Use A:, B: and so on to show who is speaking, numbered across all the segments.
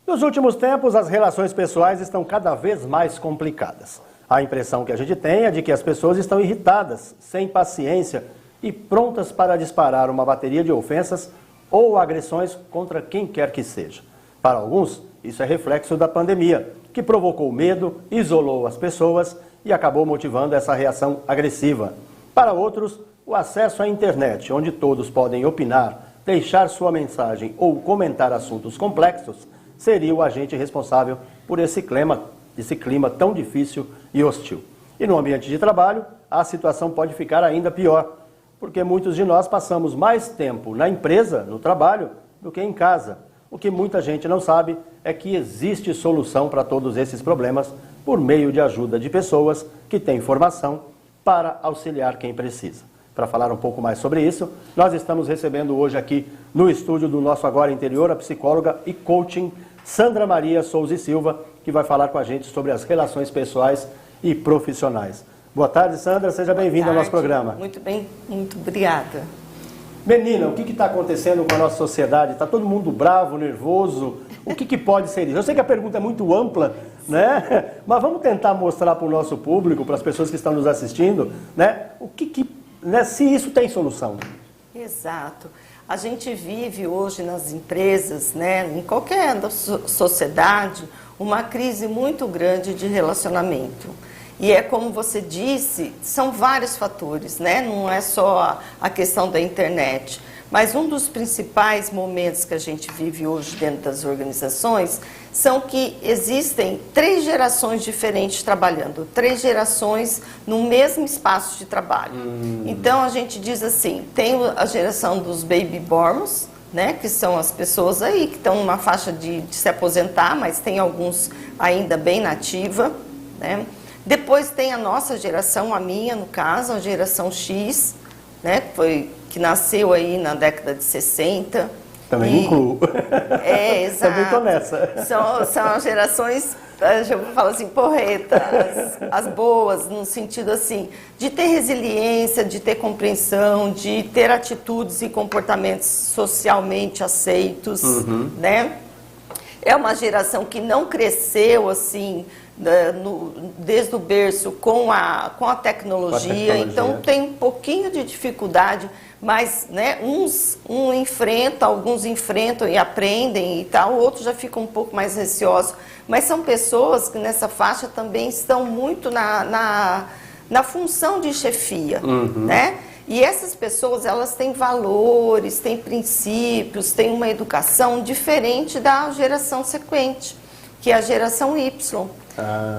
A: Nos últimos tempos, as relações pessoais estão cada vez mais complicadas. A impressão que a gente tem é de que as pessoas estão irritadas, sem paciência e prontas para disparar uma bateria de ofensas ou agressões contra quem quer que seja. Para alguns, isso é reflexo da pandemia, que provocou medo, isolou as pessoas e acabou motivando essa reação agressiva. Para outros, o acesso à internet, onde todos podem opinar, deixar sua mensagem ou comentar assuntos complexos, seria o agente responsável por esse clima tão difícil e hostil. E no ambiente de trabalho, a situação pode ficar ainda pior, porque muitos de nós passamos mais tempo na empresa, no trabalho, do que em casa. O que muita gente não sabe é que existe solução para todos esses problemas por meio de ajuda de pessoas que têm formação para auxiliar quem precisa. Para falar um pouco mais sobre isso, nós estamos recebendo hoje aqui no estúdio do nosso Agora Interior a psicóloga e coaching Sandra Maria Souza e Silva, que vai falar com a gente sobre as relações pessoais e profissionais. Boa tarde, Sandra, seja bem-vinda ao nosso programa.
B: Muito bem, muito obrigada.
A: Menina, o que está acontecendo com a nossa sociedade? Está todo mundo bravo, nervoso? O que pode ser isso? Eu sei que a pergunta é muito ampla, né? Mas vamos tentar mostrar para o nosso público, para as pessoas que estão nos assistindo, né? Se isso tem solução.
B: Exato. A gente vive hoje nas empresas, né, em qualquer sociedade, uma crise muito grande de relacionamento. E é como você disse, são vários fatores, né? Não é só a questão da internet. Mas um dos principais momentos que a gente vive hoje dentro das organizações são que existem 3 gerações diferentes trabalhando, 3 gerações no mesmo espaço de trabalho. Então a gente diz assim, tem a geração dos baby boomers, né, que são as pessoas aí que estão numa faixa de se aposentar, mas tem alguns ainda bem nativa, né? Depois tem a nossa geração, a minha no caso, a geração X, né, que nasceu aí na década de 60.
A: Também incluo.
B: É, exato.
A: Também estou nessa.
B: São as gerações, eu falo assim, porreta, as boas, no sentido assim, de ter resiliência, de ter compreensão, de ter atitudes e comportamentos socialmente aceitos, né? É uma geração que não cresceu assim, desde o berço com a tecnologia, então tem um pouquinho de dificuldade, mas né, alguns enfrentam e aprendem e tal, outros já ficam um pouco mais receosos, mas são pessoas que nessa faixa também estão muito na função de chefia, né? E essas pessoas, elas têm valores, têm princípios, têm uma educação diferente da geração sequente, que é a geração Y.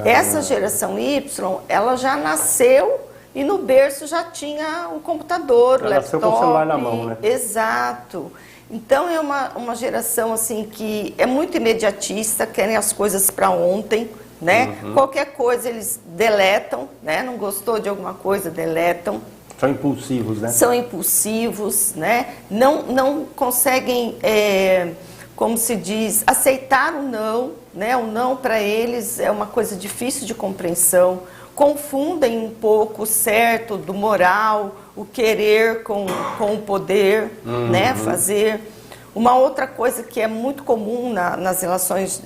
B: Essa geração Y, ela já nasceu e no berço já tinha o computador, o laptop.
A: Nasceu com o celular na mão, né?
B: Exato. Então é uma geração assim que é muito imediatista, querem as coisas para ontem, né? Qualquer coisa eles deletam, né? Não gostou de alguma coisa, deletam.
A: São impulsivos, né?
B: São impulsivos, né? Não conseguem, como se diz, aceitar o não, né? O não para eles é uma coisa difícil de compreensão. Confundem um pouco o certo do moral, o querer com o poder, né? Fazer. Uma outra coisa que é muito comum nas relações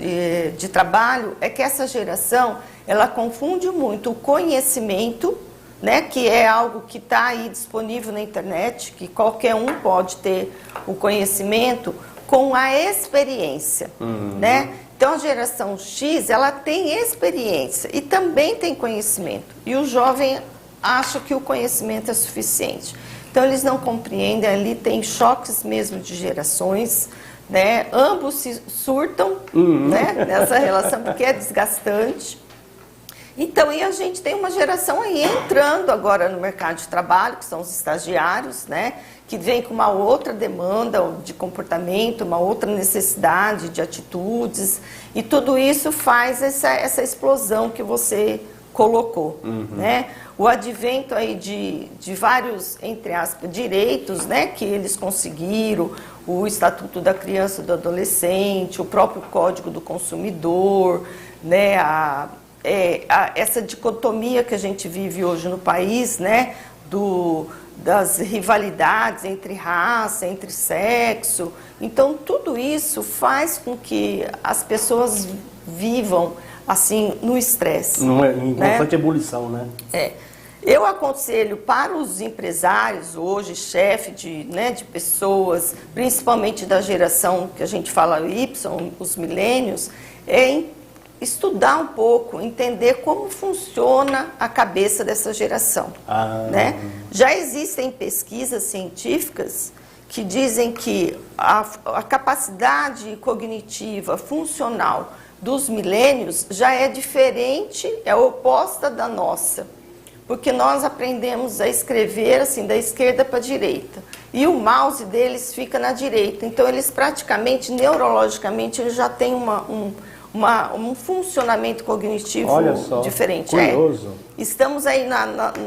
B: de trabalho é que essa geração, ela confunde muito o conhecimento, né, que é algo que está aí disponível na internet, que qualquer um pode ter o conhecimento, com a experiência, né? Então a geração X, ela tem experiência e também tem conhecimento. E o jovem acha que o conhecimento é suficiente. Então eles não compreendem, ali tem choques mesmo de gerações, né? Ambos se surtam, né, nessa relação, porque é desgastante. Então, e a gente tem uma geração aí entrando agora no mercado de trabalho, que são os estagiários, né? Que vem com uma outra demanda de comportamento, uma outra necessidade de atitudes. E tudo isso faz essa explosão que você colocou, né? O advento aí de vários, entre aspas, direitos, né? Que eles conseguiram, o Estatuto da Criança e do Adolescente, o próprio Código do Consumidor, né? Essa dicotomia que a gente vive hoje no país, né, das rivalidades entre raça, entre sexo. Então, tudo isso faz com que as pessoas vivam assim no estresse.
A: Em constante ebulição, né?
B: Eu aconselho para os empresários hoje, chefe de pessoas, principalmente da geração que a gente fala Y, os milênios, estudar um pouco, entender como funciona a cabeça dessa geração. Né? Já existem pesquisas científicas que dizem que a capacidade cognitiva funcional dos milênios já é diferente, é oposta da nossa. Porque nós aprendemos a escrever assim da esquerda para a direita. E o mouse deles fica na direita. Então, eles praticamente, neurologicamente, eles já têm um funcionamento cognitivo diferente.
A: Curioso.
B: Estamos aí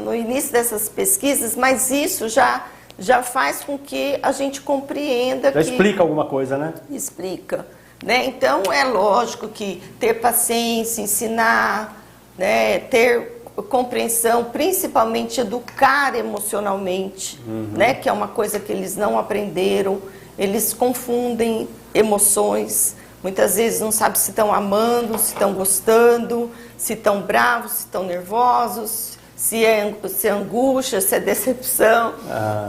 B: no início dessas pesquisas, mas isso já faz com que a gente compreenda
A: Já explica alguma coisa, né?
B: Explica. Né? Então, é lógico que ter paciência, ensinar, né? Ter compreensão, principalmente educar emocionalmente, né? Que é uma coisa que eles não aprenderam. Eles confundem emoções. Muitas vezes não sabem se estão amando, se estão gostando, se estão bravos, se estão nervosos, se é angústia, se é decepção.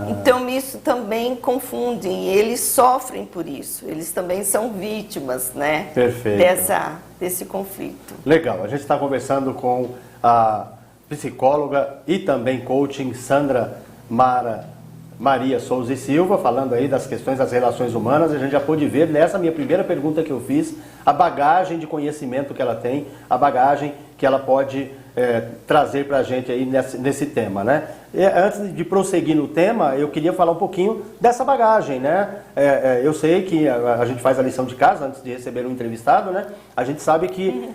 B: Então, isso também confunde e eles sofrem por isso. Eles também são vítimas, né?
A: Perfeito.
B: Desse conflito.
A: Legal. A gente está conversando com a psicóloga e também coaching Sandra Maria Souza e Silva, falando aí das questões das relações humanas. A gente já pôde ver nessa minha primeira pergunta que eu fiz, a bagagem de conhecimento que ela tem, a bagagem que ela pode trazer para a gente aí nesse tema, né? Antes de prosseguir no tema, eu queria falar um pouquinho dessa bagagem, né? Eu sei que a gente faz a lição de casa antes de receber um entrevistado, né? A gente sabe que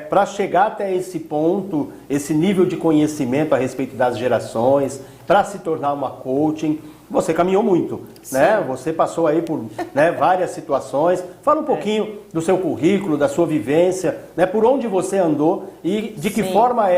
A: para chegar até esse ponto, esse nível de conhecimento a respeito das gerações, para se tornar uma coaching, você caminhou muito, né? Você passou aí por várias situações. Fala um pouquinho do seu currículo, da sua vivência, né? Por onde você andou e de que forma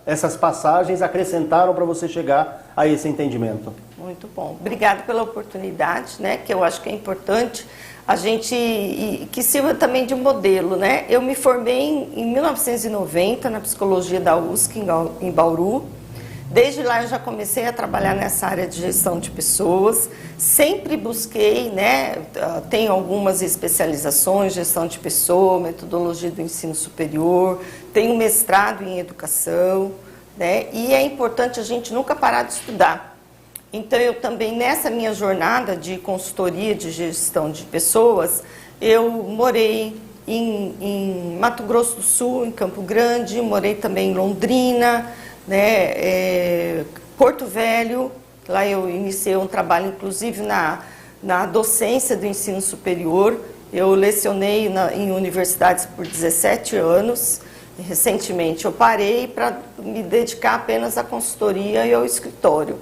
A: essas passagens acrescentaram para você chegar a esse entendimento.
B: Muito bom. Obrigada pela oportunidade, né? Que eu acho que é importante a gente que sirva também de modelo, né? Eu me formei em 1990 na psicologia da USP em Bauru. Desde lá eu já comecei a trabalhar nessa área de gestão de pessoas, sempre busquei, né, tenho algumas especializações, gestão de pessoa, metodologia do ensino superior, tenho mestrado em educação, né, e é importante a gente nunca parar de estudar. Então eu também, nessa minha jornada de consultoria de gestão de pessoas, eu morei em Mato Grosso do Sul, em Campo Grande, morei também em Londrina, né, Porto Velho. Lá eu iniciei um trabalho, inclusive, na docência do ensino superior. Eu lecionei em universidades por 17 anos. Recentemente eu parei para me dedicar apenas à consultoria e ao escritório.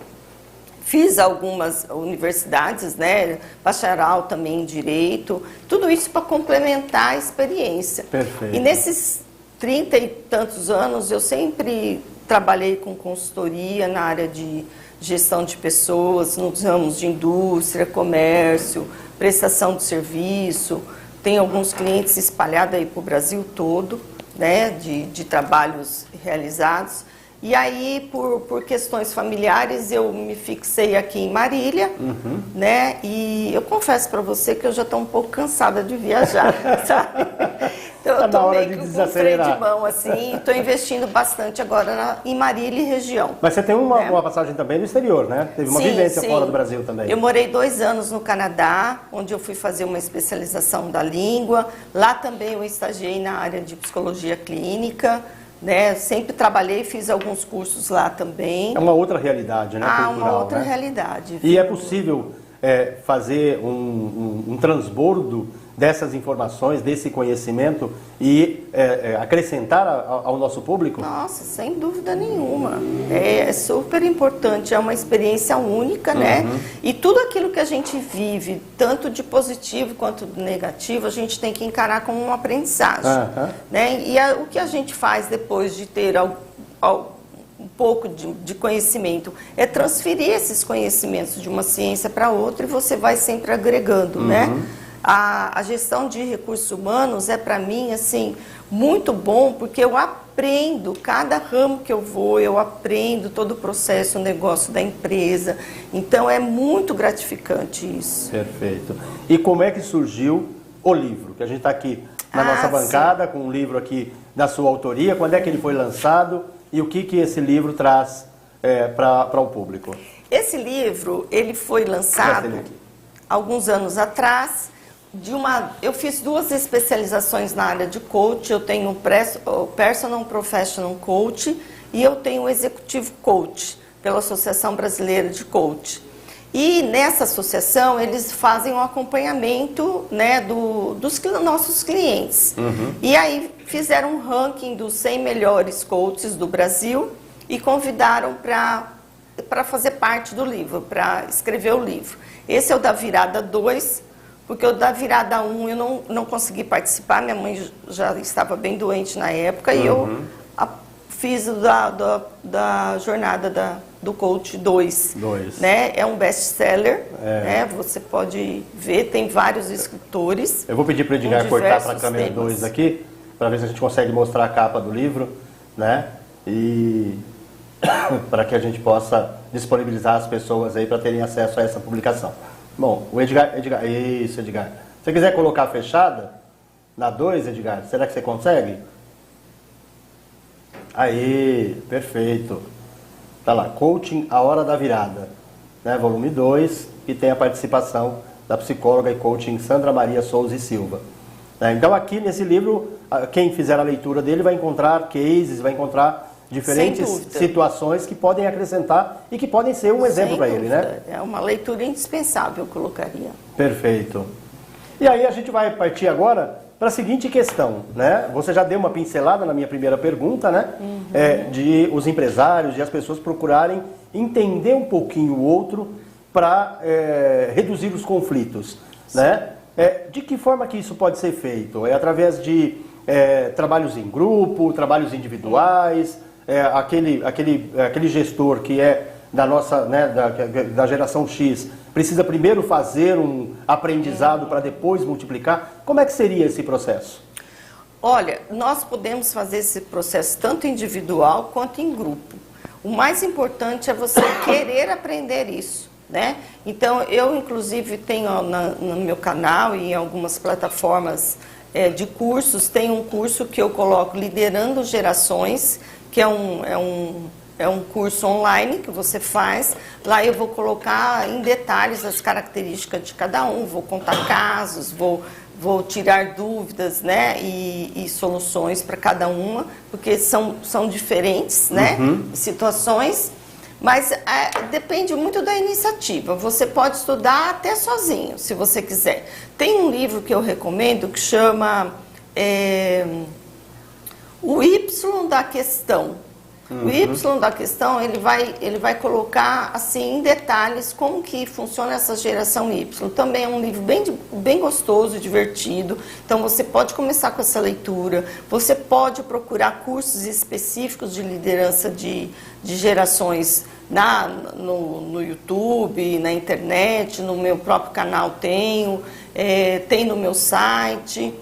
B: Fiz algumas universidades, né, bacharel também em Direito, tudo isso para complementar a experiência.
A: Perfeito.
B: E nesses 30 e tantos anos eu sempre trabalhei com consultoria na área de gestão de pessoas, nos ramos de indústria, comércio, prestação de serviço. Tem alguns clientes espalhados aí para o Brasil todo, né, de trabalhos realizados. E aí, por questões familiares, eu me fixei aqui em Marília, né? E eu confesso para você que eu já estou um pouco cansada de viajar, sabe? Então, eu estou meio que com o freio de mão, assim, estou investindo bastante agora em Marília e região.
A: Mas você tem uma passagem também no exterior, né? Teve uma vivência fora do Brasil também.
B: Eu morei 2 anos no Canadá, onde eu fui fazer uma especialização da língua. Lá também eu estagiei na área de psicologia clínica, né? Sempre trabalhei, fiz alguns cursos lá também.
A: É uma outra realidade, né? Cultural,
B: uma outra
A: né?
B: realidade.
A: E é possível fazer um transbordo dessas informações, desse conhecimento e acrescentar ao nosso público?
B: Nossa, sem dúvida nenhuma. É super importante, é uma experiência única, né? E tudo aquilo que a gente vive, tanto de positivo quanto de negativo, a gente tem que encarar como uma aprendizagem. Né? E o que a gente faz depois de ter pouco de conhecimento, é transferir esses conhecimentos de uma ciência para outra e você vai sempre agregando, né? A gestão de recursos humanos é para mim, assim, muito bom, porque eu aprendo, cada ramo que eu vou, eu aprendo todo o processo, o negócio da empresa. Então, é muito gratificante isso.
A: Perfeito. E como é que surgiu o livro? Que a gente está aqui na nossa bancada, com um livro aqui da sua autoria. Quando é que ele foi lançado e o que esse livro traz para o público?
B: Esse livro, ele foi lançado alguns anos atrás. Eu fiz 2 especializações na área de coach. Eu tenho o Personal Professional Coach e eu tenho o Executivo Coach, pela Associação Brasileira de Coach. E nessa associação eles fazem um acompanhamento, né, dos nossos clientes. E aí fizeram um ranking dos 100 melhores coaches do Brasil e convidaram para fazer parte do livro, para escrever o livro. Esse é o da virada 2, porque o da virada 1 eu não consegui participar, minha mãe já estava bem doente na época, e eu fiz o da jornada do Coach 2. Né? É um best-seller, né? Você pode ver, tem vários escritores.
A: Eu vou pedir para o Edgar cortar para a câmera 2 aqui, para ver se a gente consegue mostrar a capa do livro, né? E para que a gente possa disponibilizar as pessoas aí para terem acesso a essa publicação. Bom, o Edgar, isso, Edgar. Se você quiser colocar fechada, na 2, Edgar, será que você consegue? Aí, perfeito. Tá lá, Coaching, a Hora da Virada, né? Volume 2, e tem a participação da psicóloga e coaching Sandra Maria Souza e Silva. Então aqui nesse livro, quem fizer a leitura dele vai encontrar cases, vai encontrar diferentes situações que podem acrescentar e que podem ser um exemplo para ele, né?
B: É uma leitura indispensável, eu colocaria.
A: Perfeito. E aí a gente vai partir agora para a seguinte questão, né? Você já deu uma pincelada na minha primeira pergunta, né? De os empresários e as pessoas procurarem entender um pouquinho o outro para reduzir os conflitos, né? De que forma que isso pode ser feito? É através de trabalhos em grupo, trabalhos individuais, aquele gestor que é da nossa, né, da geração X, precisa primeiro fazer um aprendizado para depois multiplicar? Como é que seria esse processo?
B: Olha, nós podemos fazer esse processo tanto individual quanto em grupo. O mais importante é você querer aprender isso, né? Então, eu inclusive tenho no meu canal e em algumas plataformas de cursos, tem um curso que eu coloco Liderando Gerações, que é um curso online que você faz. Lá eu vou colocar em detalhes as características de cada um, vou contar casos, vou tirar dúvidas, né, e soluções para cada uma, porque são diferentes, né, situações, mas depende muito da iniciativa. Você pode estudar até sozinho, se você quiser. Tem um livro que eu recomendo que chama O Y da Questão. O Y da questão, ele vai colocar assim em detalhes como que funciona essa geração Y. Também é um livro bem gostoso, divertido. Então você pode começar com essa leitura. Você pode procurar cursos específicos de liderança de gerações no YouTube, na internet, no meu próprio canal tem no meu site.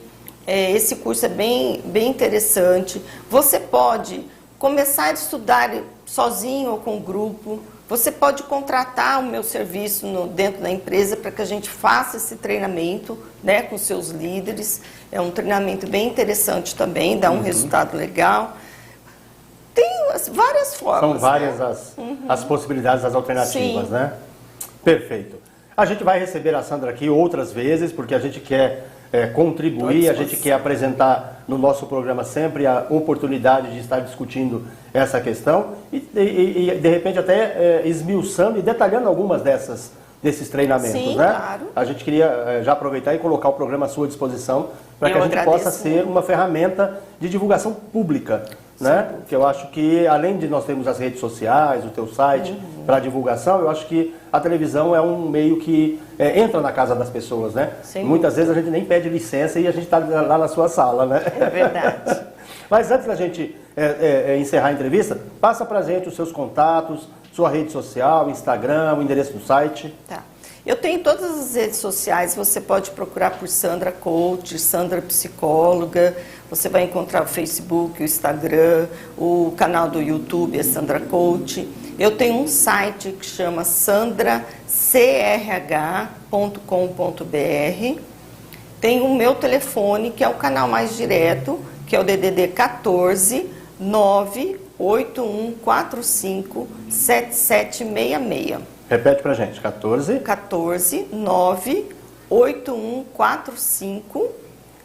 B: Esse curso é bem interessante. Você pode começar a estudar sozinho ou com grupo. Você pode contratar o meu serviço dentro da empresa para que a gente faça esse treinamento, né, com seus líderes. É um treinamento bem interessante também, dá um resultado legal. Tem várias formas.
A: São várias, né? as possibilidades, as alternativas, né? Perfeito. A gente vai receber a Sandra aqui outras vezes, porque a gente quer contribuir, a gente quer apresentar no nosso programa sempre a oportunidade de estar discutindo essa questão e de repente até esmiuçando e detalhando algumas desses treinamentos.
B: Sim,
A: né?
B: Claro.
A: A gente queria já aproveitar e colocar o programa à sua disposição para que a gente possa ser uma ferramenta de divulgação pública. Né? Porque eu acho que, além de nós termos as redes sociais, o teu site para divulgação, eu acho que a televisão é um meio que entra na casa das pessoas, né? Muitas vezes a gente nem pede licença e a gente está lá na sua sala, né?
B: É verdade.
A: Mas antes da gente encerrar a entrevista, passa pra gente os seus contatos, sua rede social, Instagram, o endereço do site.
B: Tá. Eu tenho todas as redes sociais, você pode procurar por Sandra Coach, Sandra Psicóloga, você vai encontrar o Facebook, o Instagram, o canal do YouTube é Sandra Coach. Eu tenho um site que chama sandracrh.com.br. Tem o meu telefone, que é o canal mais direto, que é o DDD 14 98145 7766.
A: Repete pra gente, 14
B: 98145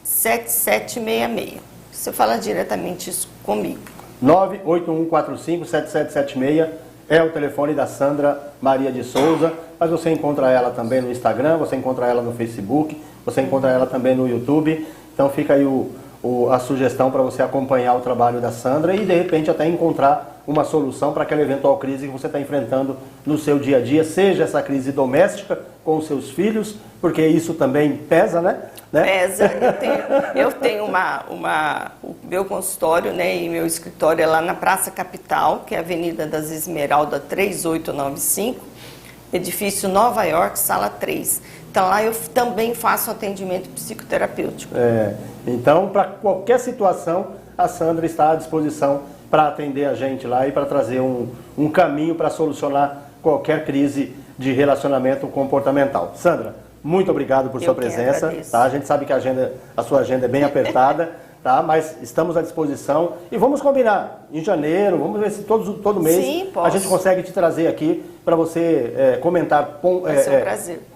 B: 7766. Você fala diretamente isso comigo.
A: 981457776 é o telefone da Sandra Maria de Souza, mas você encontra ela também no Instagram, você encontra ela no Facebook, você encontra ela também no YouTube. Então fica aí a sugestão para você acompanhar o trabalho da Sandra e de repente até encontrar uma solução para aquela eventual crise que você está enfrentando no seu dia a dia, seja essa crise doméstica com os seus filhos, porque isso também pesa, né?
B: Pesa. Eu tenho o meu consultório, né, e meu escritório é lá na Praça Capital, que é a Avenida das Esmeraldas 3895, edifício Nova York, sala 3. Então lá eu também faço atendimento psicoterapêutico.
A: Então, para qualquer situação, a Sandra está à disposição para atender a gente lá e para trazer um caminho para solucionar qualquer crise de relacionamento comportamental. Sandra, muito obrigado por sua presença. Tá? A gente sabe que a sua agenda é bem apertada, tá? Mas estamos à disposição e vamos combinar em janeiro, vamos ver se todo mês a gente consegue te trazer aqui para você comentar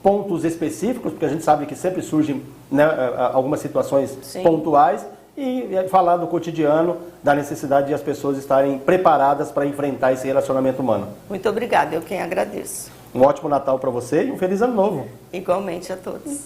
A: pontos específicos, porque a gente sabe que sempre surgem, né, algumas situações pontuais, e falar do cotidiano, da necessidade de as pessoas estarem preparadas para enfrentar esse relacionamento humano.
B: Muito obrigada, eu quem agradeço.
A: Um ótimo Natal para você e um feliz Ano Novo.
B: Igualmente a todos.